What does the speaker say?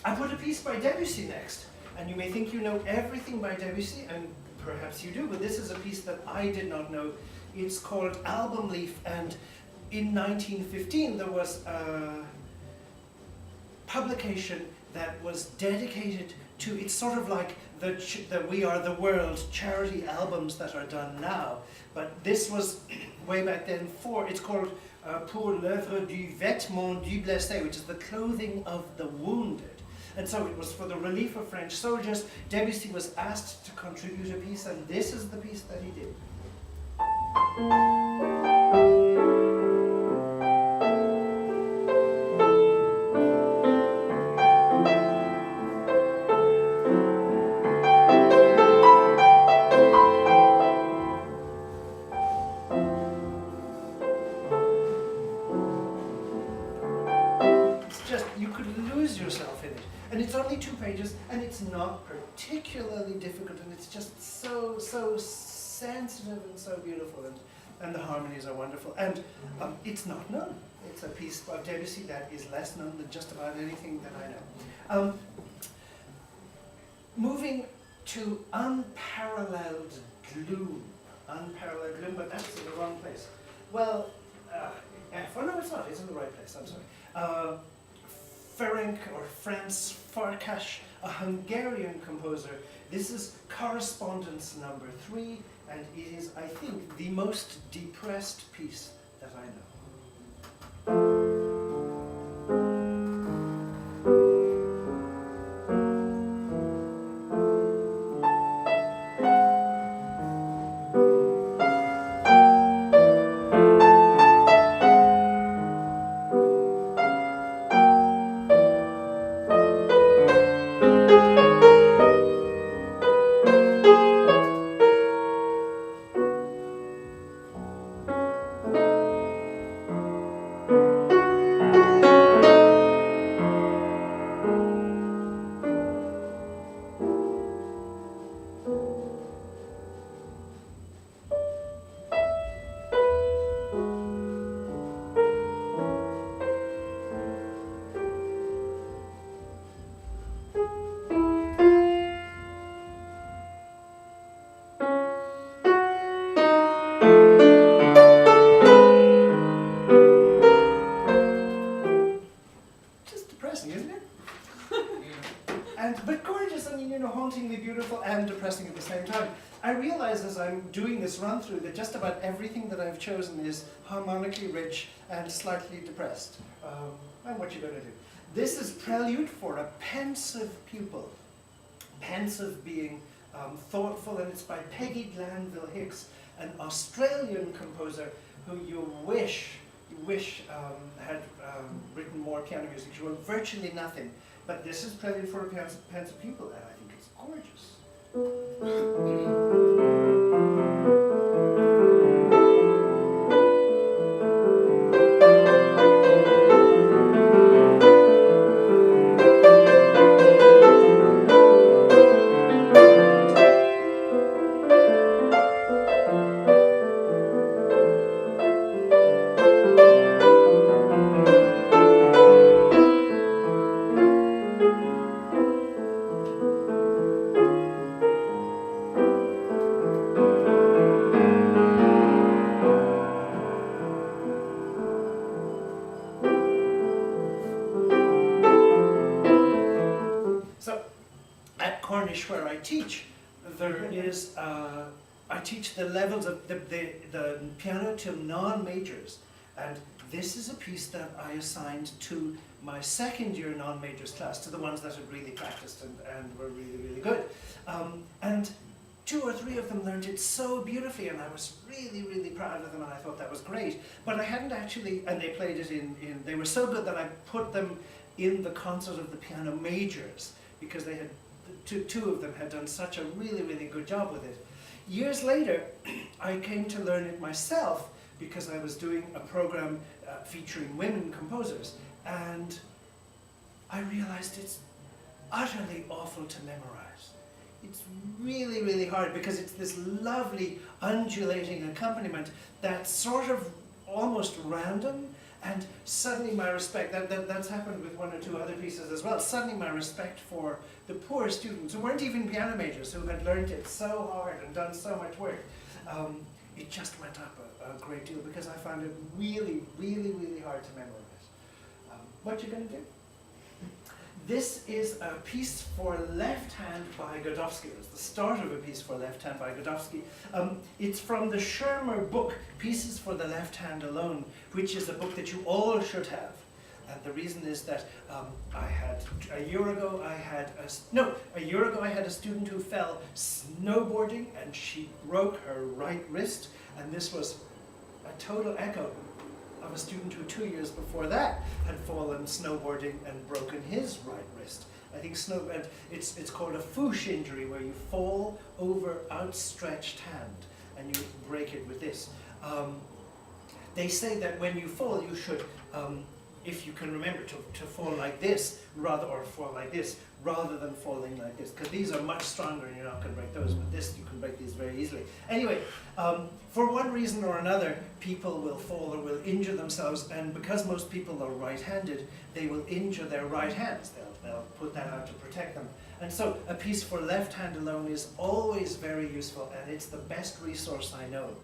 I put a piece by Debussy next, and you may think you know everything by Debussy, and perhaps you do, but this is a piece that I did not know. It's called Album Leaf, and in 1915 there was a publication that was dedicated to, it's sort of like the We Are the World charity albums that are done now, but this was way back then it's called Pour l'œuvre du vêtement du blessé, which is the clothing of the wounded. And so it was for the relief of French soldiers. Debussy was asked to contribute a piece, and this is the piece that he did. And it's only 2 pages, and it's not particularly difficult, and it's just so sensitive and so beautiful, and the harmonies are wonderful. And it's not known. It's a piece of Debussy that is less known than just about anything that I know. Moving to unparalleled gloom. Unparalleled gloom, but that's in the wrong place. Well, F. Oh, no, it's not. It's in the right place. I'm sorry. Ferenc or Franz Farkas, a Hungarian composer. This is correspondence number 3, and it is, I think, the most depressed piece that I know. But gorgeous, I mean, you know, hauntingly beautiful and depressing at the same time. I realize as I'm doing this run through that just about everything that I've chosen is harmonically rich and slightly depressed. And what you're going to do. This is Prelude for a Pensive Pupil. Pensive being thoughtful, and it's by Peggy Glanville Hicks, an Australian composer who you wish had written more piano music. She wrote virtually nothing. But this is Prelude for a Pensive Pupil, and I think it's gorgeous. Cornish, where I teach, there is, I teach the levels of the piano to non-majors, and this is a piece that I assigned to my second year non-majors class, to the ones that had really practiced and were really, really good. And 2 or 3 of them learned it so beautifully, and I was really, really proud of them, and I thought that was great. But I hadn't actually, and they played it they were so good that I put them in the concert of the piano majors, because they had, two of them had done such a really, really good job with it. Years later, I came to learn it myself because I was doing a program featuring women composers, and I realized it's utterly awful to memorize. It's really, really hard because it's this lovely undulating accompaniment that's sort of almost random, And suddenly my respect, that's happened with one or two other pieces as well, suddenly my respect for the poor students who weren't even piano majors, who had learned it so hard and done so much work, it just went up a great deal because I found it really, really, really hard to memorize. What you going to do? This is a piece for left hand by Godowsky. It's the start of a piece for left hand by Godowsky. It's from the Schirmer book, Pieces for the Left Hand Alone, which is a book that you all should have. And the reason is that a year ago I had a student who fell snowboarding and she broke her right wrist, and this was a total echo of a student who 2 years before that had fallen snowboarding and broken his right wrist. I think it's called a fouche injury, where you fall over outstretched hand and you break it with this. They say that when you fall, you should, if you can remember, to fall like this or fall like this rather than falling like this, because these are much stronger and you're not going to break those, but this, you can break these very easily. Anyway, for one reason or another, people will fall or will injure themselves, and because most people are right-handed, they will injure their right hands. They'll put that out to protect them. And so a piece for left hand alone is always very useful, and it's the best resource I know.